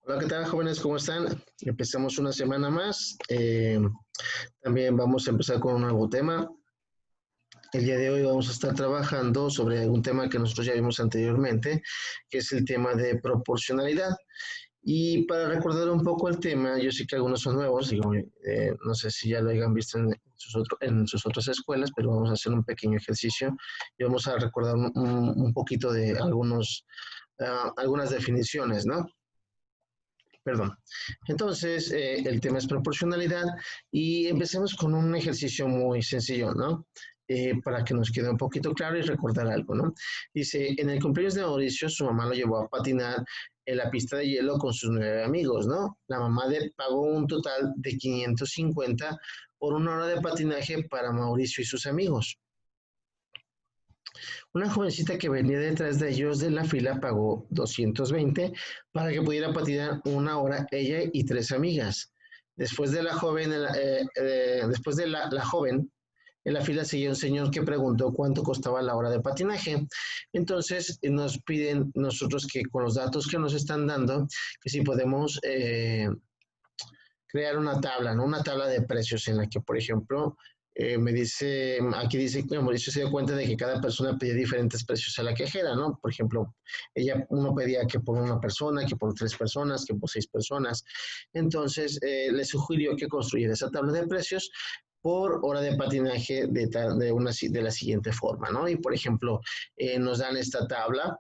Hola, ¿qué tal, jóvenes? ¿Cómo están? Empezamos una semana más. También vamos a empezar con un nuevo tema. El día de hoy vamos a estar trabajando sobre un tema que nosotros ya vimos anteriormente, que es el tema de proporcionalidad. Y para recordar un poco el tema, yo sé que algunos son nuevos, digo, no sé si ya lo hayan visto en sus otras escuelas, pero vamos a hacer un pequeño ejercicio y vamos a recordar un poquito de algunas definiciones, ¿no? Perdón. Entonces, el tema es proporcionalidad y empecemos con un ejercicio muy sencillo, ¿no? Para que nos quede un poquito claro y recordar algo, ¿no? Dice, en el cumpleaños de Mauricio, su mamá lo llevó a patinar en la pista de hielo con sus 9 amigos, ¿no? La mamá pagó un total de 550 por 1 hora de patinaje para Mauricio y sus amigos. Una jovencita que venía detrás de ellos de la fila pagó 220 para que pudiera patinar 1 hora ella y 3 amigas. Después de la joven, en la fila seguía un señor que preguntó cuánto costaba la hora de patinaje. Entonces nos piden nosotros que con los datos que nos están dando, que si podemos crear una tabla, ¿no? Una tabla de precios en la que, por ejemplo, aquí dice que Mauricio se dio cuenta de que cada persona pedía diferentes precios a la quejera, ¿no? Por ejemplo, uno pedía que por 1 persona, que por 3 personas, que por 6 personas. Entonces, le sugirió que construyera esa tabla de precios por hora de patinaje de la siguiente forma, ¿no? Y, por ejemplo, nos dan esta tabla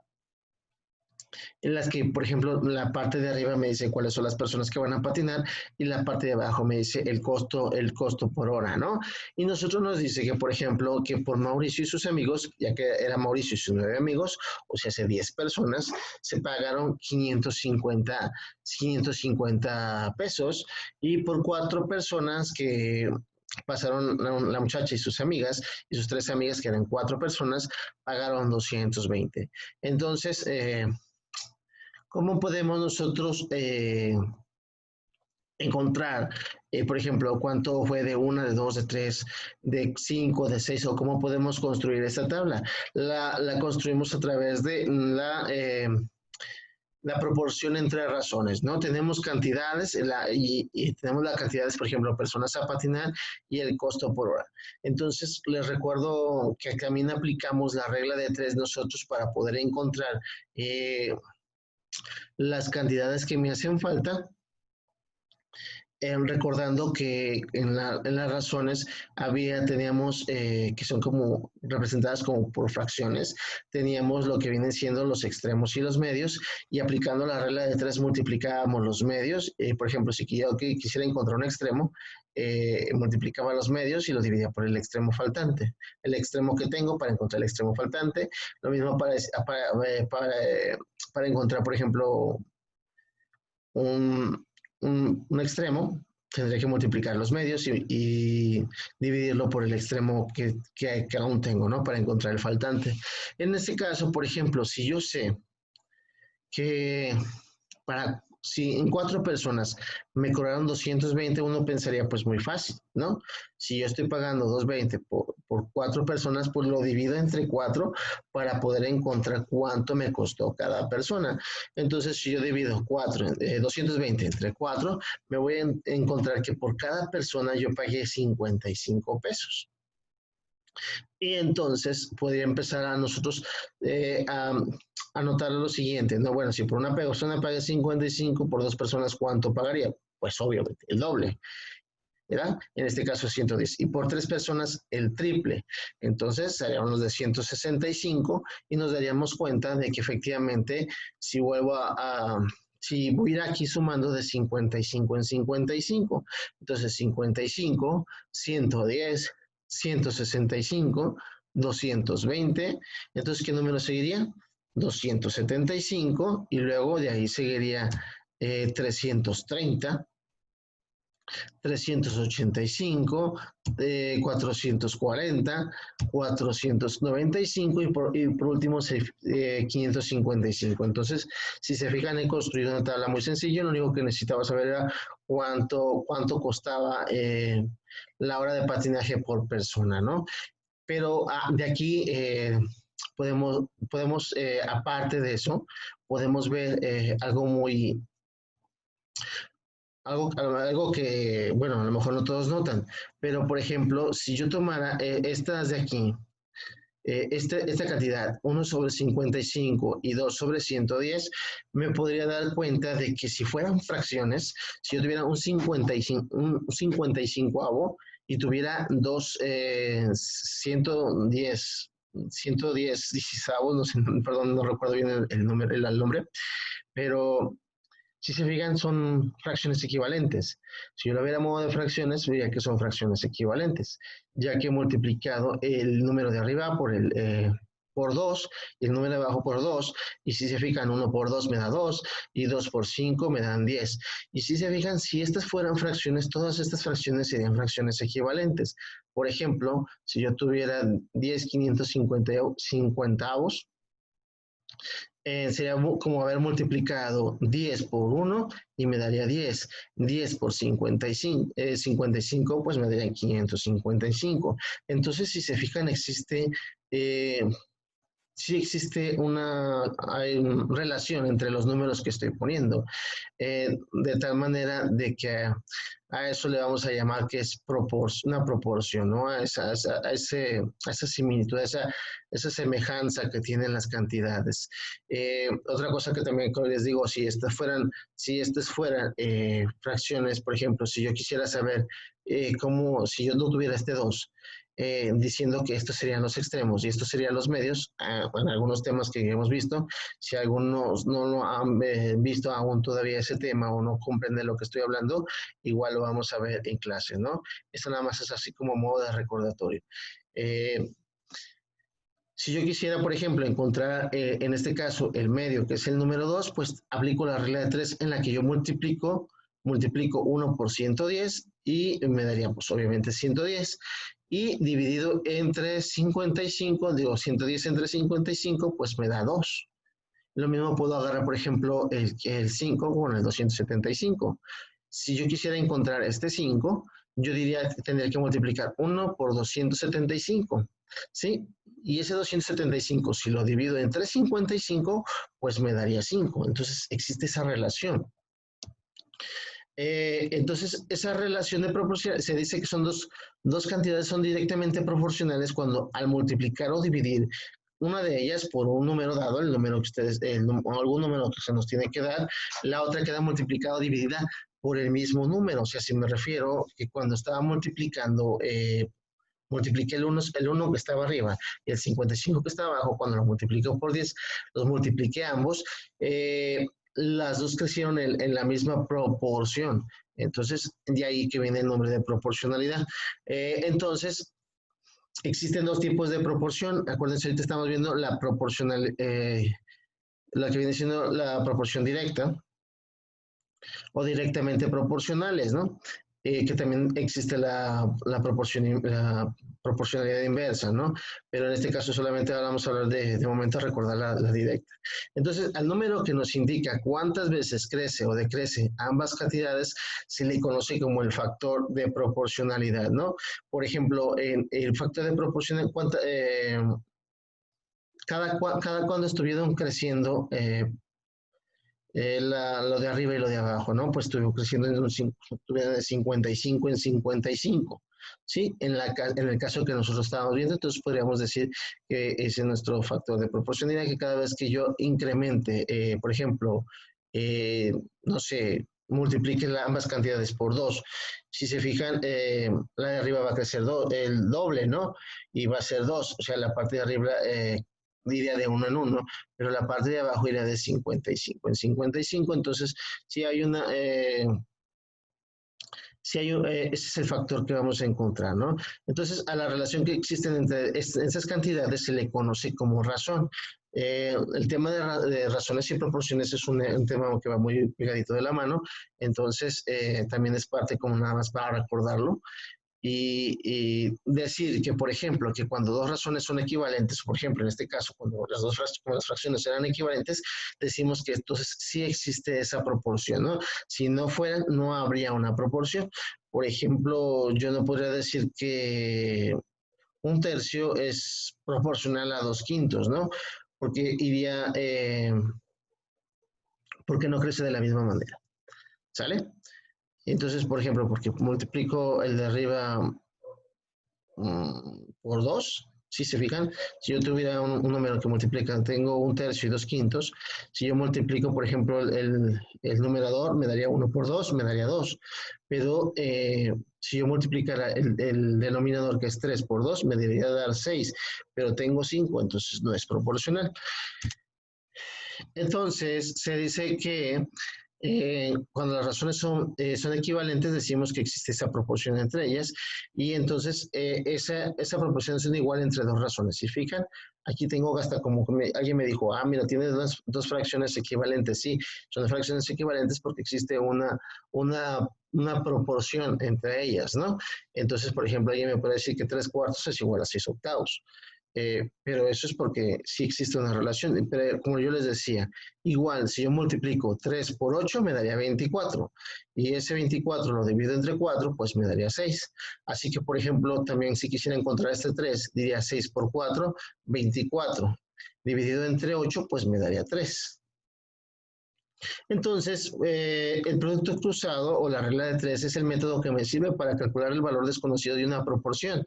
en las que, por ejemplo, la parte de arriba me dice cuáles son las personas que van a patinar y la parte de abajo me dice el costo por hora, ¿no? Y nosotros nos dice que, por ejemplo, que por Mauricio y sus amigos, ya que era Mauricio y sus 9 amigos, o sea, hace 10 personas, se pagaron 550 pesos y por 4 personas que pasaron la muchacha y sus amigas y sus 3 amigas, que eran 4 personas, pagaron 220. Entonces, ¿cómo podemos nosotros encontrar, por ejemplo, cuánto fue de una, de dos, de tres, de cinco, de seis, o cómo podemos construir esta tabla? La construimos a través de la proporción entre razones, ¿no? Tenemos cantidades y tenemos las cantidades, por ejemplo, personas a patinar y el costo por hora. Entonces, les recuerdo que también aplicamos la regla de tres nosotros para poder encontrar las cantidades que me hacen falta, recordando que en las razones teníamos que son como representadas como por fracciones, teníamos lo que vienen siendo los extremos y los medios, y aplicando la regla de tres multiplicábamos los medios. Por ejemplo, si yo quisiera encontrar un extremo, multiplicaba los medios y lo dividía por el extremo faltante. El extremo que tengo para encontrar el extremo faltante, lo mismo para encontrar, por ejemplo, un, un extremo, tendré que multiplicar los medios y dividirlo por el extremo que aún tengo, ¿no? Para encontrar el faltante. En este caso, por ejemplo, si yo sé que si en 4 personas me cobraron 220, uno pensaría, pues muy fácil, ¿no? Si yo estoy pagando 220 por 4 personas, pues lo divido entre 4 para poder encontrar cuánto me costó cada persona. Entonces, si yo divido 220 entre 4, me voy a encontrar que por cada persona yo pagué 55 pesos. Y entonces podría empezar a nosotros a notar lo siguiente, ¿no? Bueno, si por una persona paga 55, por 2 personas, ¿cuánto pagaría? Pues obviamente el doble, ¿verdad? En este caso 110. Y por 3 personas, el triple. Entonces seríamos de 165 y nos daríamos cuenta de que efectivamente, si vuelvo si voy a ir aquí sumando de 55 en 55, entonces 55, 110, 165, 220, entonces, ¿qué número seguiría? 275 y luego de ahí seguiría 330, 385, 440, 495 y por último 555. Entonces, si se fijan, he construido una tabla muy sencilla. Lo único que necesitaba saber era cuánto costaba la hora de patinaje por persona, ¿no? Pero de aquí podemos aparte de eso, podemos ver algo algo que, bueno, a lo mejor no todos notan, pero por ejemplo, si yo tomara estas de aquí, esta cantidad, 1/55 y 2/110, me podría dar cuenta de que si fueran fracciones, si yo tuviera un 55avo y tuviera 110 dieciesavos, no sé, perdón, no recuerdo bien número, el nombre, pero si se fijan, son fracciones equivalentes. Si yo lo viera a modo de fracciones, vería que son fracciones equivalentes, ya que he multiplicado el número de arriba por 2 y el número de abajo por 2. Y si se fijan, 1 por 2 me da 2 y 2 por 5 me dan 10. Y si se fijan, si estas fueran fracciones, todas estas fracciones serían fracciones equivalentes. Por ejemplo, si yo tuviera 10/550, sería como haber multiplicado 10 por 1 y me daría 10. 10 por 55, pues me daría 555. Entonces, si se fijan, sí existe una relación entre los números que estoy poniendo, de tal manera de que a eso le vamos a llamar que es una proporción, ¿no? A esa similitud, a esa semejanza que tienen las cantidades. Otra cosa que también les digo, si estas fueran fracciones, por ejemplo, si yo quisiera saber si yo no tuviera este 2, diciendo que estos serían los extremos y estos serían los medios, en algunos temas que hemos visto. Si algunos no lo han visto aún todavía ese tema o no comprenden lo que estoy hablando, igual lo vamos a ver en clase, ¿no? Esto nada más es así como modo de recordatorio. Si yo quisiera, por ejemplo, encontrar en este caso el medio, que es el número 2, pues aplico la regla de 3 en la que yo multiplico 1 por 110 y me daría pues obviamente 110 y dividido entre 55, digo 110 entre 55, pues me da 2. Lo mismo puedo agarrar, por ejemplo, el 5 con el 275. Si yo quisiera encontrar este 5, yo diría que tendría que multiplicar 1 por 275, ¿sí? Y ese 275, si lo divido entre 55, pues me daría 5. Entonces existe esa relación. Entonces, esa relación de proporción, se dice que son dos cantidades son directamente proporcionales cuando al multiplicar o dividir una de ellas por un número dado, el número que ustedes, algún número que se nos tiene que dar, la otra queda multiplicada o dividida por el mismo número. O sea, si me refiero que cuando estaba multiplicando, multipliqué el 1 que estaba arriba y el 55 que estaba abajo, cuando lo multipliqué por 10, los multipliqué ambos, las dos crecieron en la misma proporción. Entonces, de ahí que viene el nombre de proporcionalidad. Entonces, existen dos tipos de proporción. Acuérdense, ahorita estamos viendo la proporcional, la que viene siendo la proporción directa o directamente proporcionales, ¿no? Que también existe la proporcionalidad inversa, ¿no? Pero en este caso solamente vamos a hablar de momento recordar la directa. Entonces, al número que nos indica cuántas veces crece o decrece ambas cantidades, se le conoce como el factor de proporcionalidad, ¿no? Por ejemplo, el factor de proporcionalidad, cada cuando estuvieron creciendo lo de arriba y lo de abajo, ¿no? Pues estuvo creciendo de 55 en 55, ¿sí? En el caso que nosotros estábamos viendo, entonces podríamos decir que ese es nuestro factor de proporcionalidad, que cada vez que yo incremente, por ejemplo, no sé, multiplique ambas cantidades por 2, si se fijan, la de arriba va a crecer el doble, ¿no? Y va a ser 2, o sea, la parte de arriba iría de 1 en 1, pero la parte de abajo iría de 55 en 55, entonces si hay ese es el factor que vamos a encontrar, ¿no? Entonces, a la relación que existe entre esas cantidades se le conoce como razón. El tema de razones y proporciones es un tema que va muy pegadito de la mano, entonces también es parte como nada más para recordarlo. Y decir que, por ejemplo, que cuando dos razones son equivalentes, por ejemplo, en este caso, cuando las fracciones eran equivalentes, decimos que entonces sí existe esa proporción, ¿no? Si no fueran, no habría una proporción. Por ejemplo, yo no podría decir que un tercio es proporcional a 2/5, ¿no? Porque porque no crece de la misma manera, ¿sale? Entonces, por ejemplo, porque multiplico el de arriba por 2, si se fijan, si yo tuviera un número que multiplica, tengo un tercio y 2 quintos, si yo multiplico, por ejemplo, el numerador, me daría 1 por 2, me daría 2, pero si yo multiplicara el denominador, que es 3 por 2, me debería dar 6, pero tengo 5, entonces no es proporcional. Entonces, se dice que cuando las razones son equivalentes, decimos que existe esa proporción entre ellas, y entonces esa proporción es igual entre dos razones. Si fijan, aquí tengo hasta como que alguien me dijo, ah, mira, tienes dos fracciones equivalentes. Sí, son fracciones equivalentes porque existe una proporción entre ellas, ¿no? Entonces, por ejemplo, alguien me puede decir que 3 cuartos es igual a 6 octavos. Pero eso es porque sí existe una relación. Pero como yo les decía, igual si yo multiplico 3 por 8 me daría 24. Y ese 24 lo divido entre 4, pues me daría 6. Así que, por ejemplo, también si quisiera encontrar este 3, diría 6 por 4, 24. Dividido entre 8, pues me daría 3. Entonces, el producto cruzado o la regla de 3 es el método que me sirve para calcular el valor desconocido de una proporción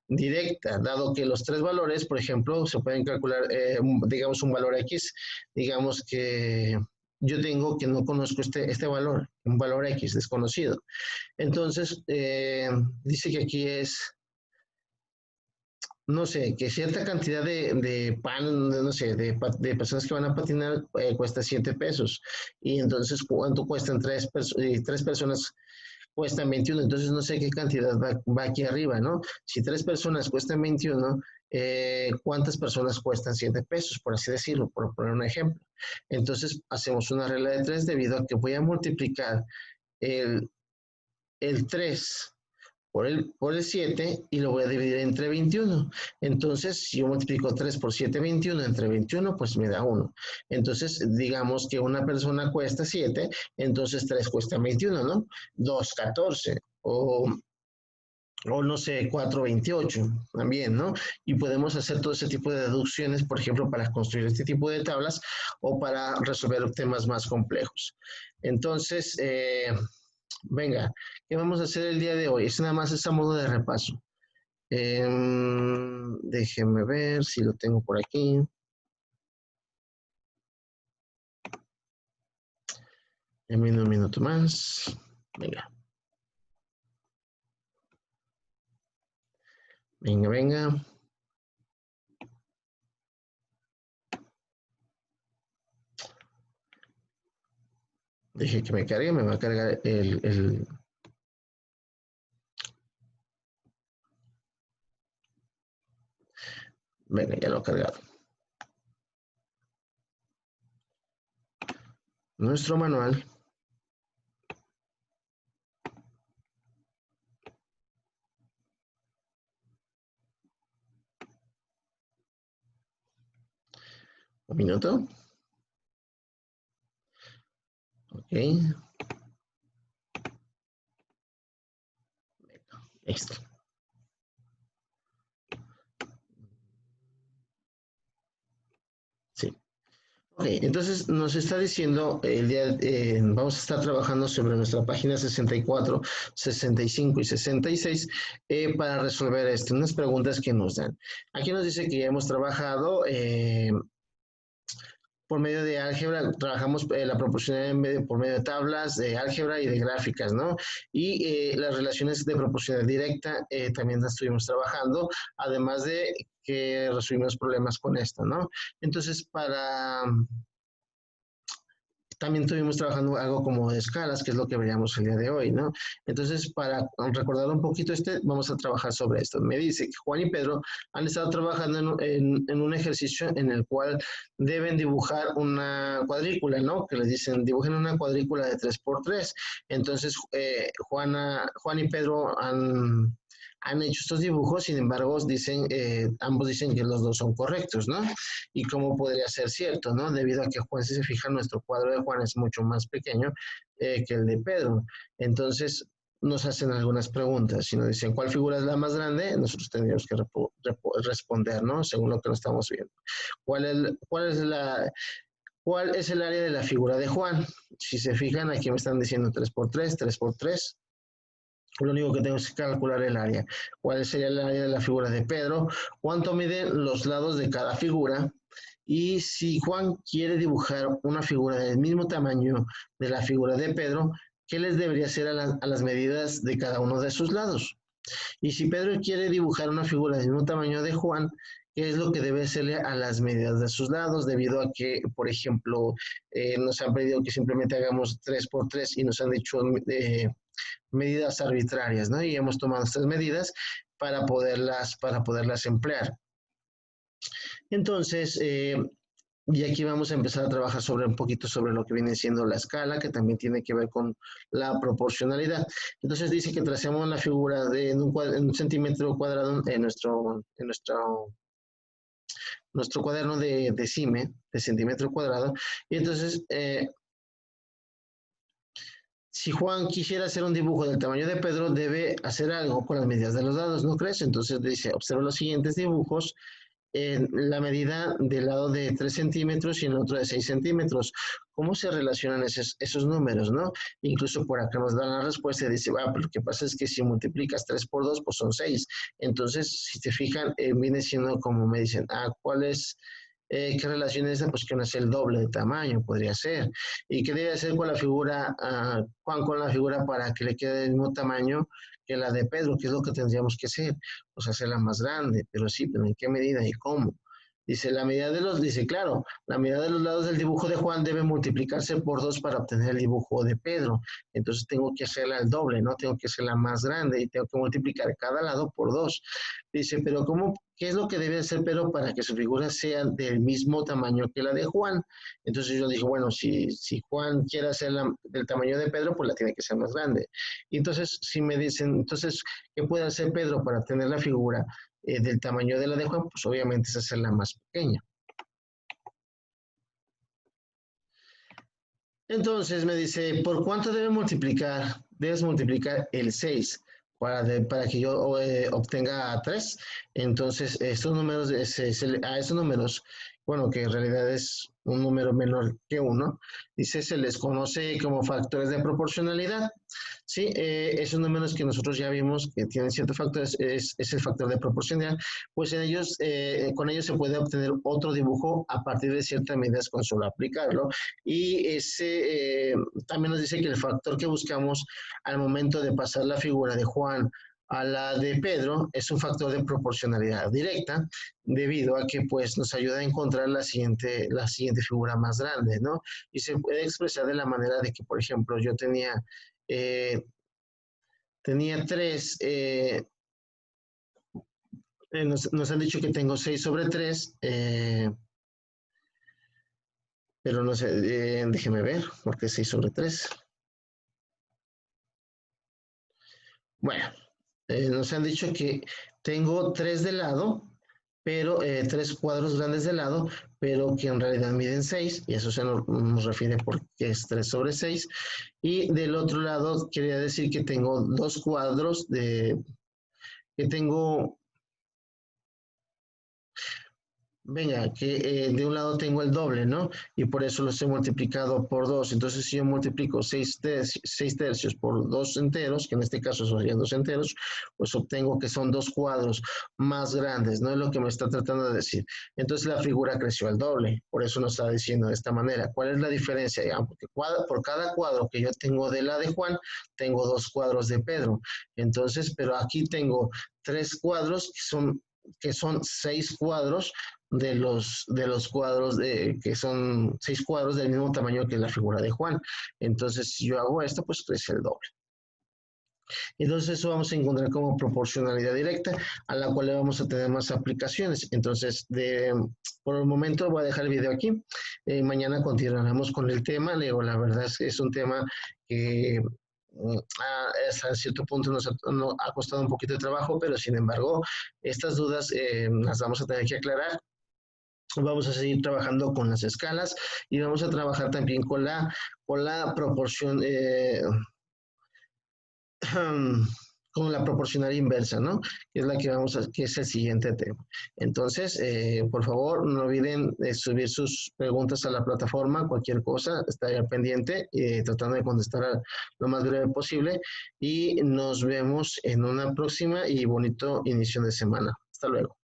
directa, dado que los tres valores, por ejemplo, se pueden calcular, digamos, un valor X, digamos que yo tengo que no conozco este valor, un valor X desconocido. Entonces, dice que aquí es, no sé, que cierta cantidad de pan, no sé, de personas que van a patinar cuesta 7 pesos. Y entonces, ¿cuánto cuestan tres personas? Cuestan 21, entonces no sé qué cantidad va aquí arriba, ¿no? Si 3 personas cuestan 21, ¿cuántas personas cuestan 7 pesos, por así decirlo, por poner un ejemplo? Entonces hacemos una regla de 3 debido a que voy a multiplicar el, el 3 por el 7 y lo voy a dividir entre 21. Entonces, si yo multiplico 3 por 7, 21 entre 21, pues me da 1. Entonces, digamos que una persona cuesta 7, entonces 3 cuesta 21, ¿no? 2, 14. O no sé, 428 también, ¿no? Y podemos hacer todo ese tipo de deducciones, por ejemplo, para construir este tipo de tablas o para resolver temas más complejos. Entonces, venga, ¿qué vamos a hacer el día de hoy? Es nada más esa modo de repaso. Déjenme ver si lo tengo por aquí. En un minuto más. Venga. Venga, venga. Deje que me cargue, me va a cargar el... Venga, ya lo he cargado. Nuestro manual. Un minuto. Ok. Listo. Sí. Ok, entonces nos está diciendo, vamos a estar trabajando sobre nuestra página 64, 65 y 66 para resolver unas preguntas que nos dan. Aquí nos dice que ya hemos trabajado por medio de álgebra, trabajamos la proporcionalidad por medio de tablas, de álgebra y de gráficas, ¿no? Y las relaciones de proporcionalidad directa también las estuvimos trabajando, además de que resolvimos problemas con esto, ¿no? Entonces, también estuvimos trabajando algo como de escalas, que es lo que veríamos el día de hoy, ¿no? Entonces, para recordar un poquito vamos a trabajar sobre esto. Me dice que Juan y Pedro han estado trabajando en un ejercicio en el cual deben dibujar una cuadrícula, ¿no? Que les dicen, dibujen una cuadrícula de 3x3. Entonces, Juan y Pedro han hecho estos dibujos, sin embargo, ambos dicen que los dos son correctos, ¿no? Y cómo podría ser cierto, ¿no? Debido a que Juan, si se fija, nuestro cuadro de Juan es mucho más pequeño que el de Pedro. Entonces, nos hacen algunas preguntas. Si nos dicen cuál figura es la más grande, nosotros tendríamos que responder, ¿no? Según lo que lo estamos viendo. ¿Cuál es ¿Cuál es el área de la figura de Juan? Si se fijan, aquí me están diciendo 3 por 3, 3 por 3. Lo único que tengo es que calcular el área. ¿Cuál sería el área de la figura de Pedro? ¿Cuánto miden los lados de cada figura? Y si Juan quiere dibujar una figura del mismo tamaño de la figura de Pedro, ¿qué les debería hacer a las medidas de cada uno de sus lados? Y si Pedro quiere dibujar una figura del mismo tamaño de Juan, ¿qué es lo que debe hacerle a las medidas de sus lados? Debido a que, por ejemplo, nos han pedido que simplemente hagamos 3 por 3 y nos han dicho medidas arbitrarias, ¿no? Y hemos tomado estas medidas para poderlas emplear. Entonces, y aquí vamos a empezar a trabajar sobre un poquito sobre lo que viene siendo la escala, que también tiene que ver con la proporcionalidad. Entonces dice que tracemos la figura en un centímetro cuadrado en nuestro cuaderno de CIME, de centímetro cuadrado. Y entonces, si Juan quisiera hacer un dibujo del tamaño de Pedro, debe hacer algo con las medidas de los lados, ¿no crees? Entonces dice, observa los siguientes dibujos en la medida del lado de 3 centímetros y en el otro de 6 centímetros. ¿Cómo se relacionan esos números, no? Incluso por acá nos dan la respuesta y dice, pero lo que pasa es que si multiplicas 3 por 2, pues son 6. Entonces, si te fijan, viene siendo como me dicen, ¿cuál es? ¿Qué relación es esa? Pues que no es el doble de tamaño, podría ser. ¿Y qué debe hacer con la figura, Juan, con la figura para que le quede del mismo tamaño que la de Pedro? ¿Qué es lo que tendríamos que hacer? Pues hacerla más grande, pero sí, pero ¿en qué medida y cómo? Dice, claro, la medida de los lados del dibujo de Juan debe multiplicarse por 2 para obtener el dibujo de Pedro. Entonces tengo que hacerla al doble, ¿no? Tengo que hacerla más grande y tengo que multiplicar cada lado por 2. Dice, pero ¿qué es lo que debe hacer Pedro para que su figura sea del mismo tamaño que la de Juan? Entonces yo dije, bueno, si Juan quiere hacerla del tamaño de Pedro, pues la tiene que ser más grande. Y entonces, si me dicen, entonces, ¿qué puede hacer Pedro para tener la figura del tamaño de la de Juan? Pues obviamente es hacerla más pequeña. Entonces me dice, ¿por cuánto debe multiplicar? Debes multiplicar el 6 para que yo obtenga 3. Entonces, estos números, a estos números, bueno, que en realidad es un número menor que 1, dice, se les conoce como factores de proporcionalidad. Sí, esos números que nosotros ya vimos que tienen ciertos factores es el factor de proporcionalidad, pues con ellos se puede obtener otro dibujo a partir de ciertas medidas con solo aplicarlo. Y también nos dice que el factor que buscamos al momento de pasar la figura de Juan a la de Pedro es un factor de proporcionalidad directa, debido a que pues nos ayuda a encontrar la siguiente figura más grande, ¿no? Y se puede expresar de la manera de que, por ejemplo, yo tenía 3, nos han dicho que tengo 6 sobre 3, pero no sé, déjeme ver, porque 6 sobre 3. Bueno, nos han dicho que tengo 3 de lado, pero 3 cuadros grandes de lado, pero que en realidad miden 6, y eso se nos refiere porque es 3 sobre 6. Y del otro lado, quería decir que tengo 2 cuadros que tengo. Venga, que de un lado tengo el doble, ¿no? Y por eso los he multiplicado por 2. Entonces, si yo multiplico 6 tercios por 2 enteros, que en este caso serían 2 enteros, pues obtengo que son 2 cuadros más grandes, ¿no? Es lo que me está tratando de decir. Entonces, la figura creció al doble. Por eso nos está diciendo de esta manera. ¿Cuál es la diferencia? Porque por cada cuadro que yo tengo de la de Juan, tengo 2 cuadros de Pedro. Entonces, pero aquí tengo 3 cuadros que son 6 cuadros de los cuadros que son 6 cuadros del mismo tamaño que la figura de Juan. Entonces, si yo hago esto, pues crece el doble. Entonces, eso vamos a encontrar como proporcionalidad directa, a la cual le vamos a tener más aplicaciones. Entonces, por el momento voy a dejar el video aquí. Mañana continuaremos con el tema. La verdad es que es un tema que hasta cierto punto nos ha costado un poquito de trabajo, pero sin embargo, estas dudas las vamos a tener que aclarar. Vamos a seguir trabajando con las escalas y vamos a trabajar también con la proporción, con la proporcional inversa, ¿no? Que es la que que es el siguiente tema. Entonces, por favor, no olviden subir sus preguntas a la plataforma, cualquier cosa, estaré pendiente, tratando de contestar lo más breve posible y nos vemos en una próxima y bonito inicio de semana. Hasta luego.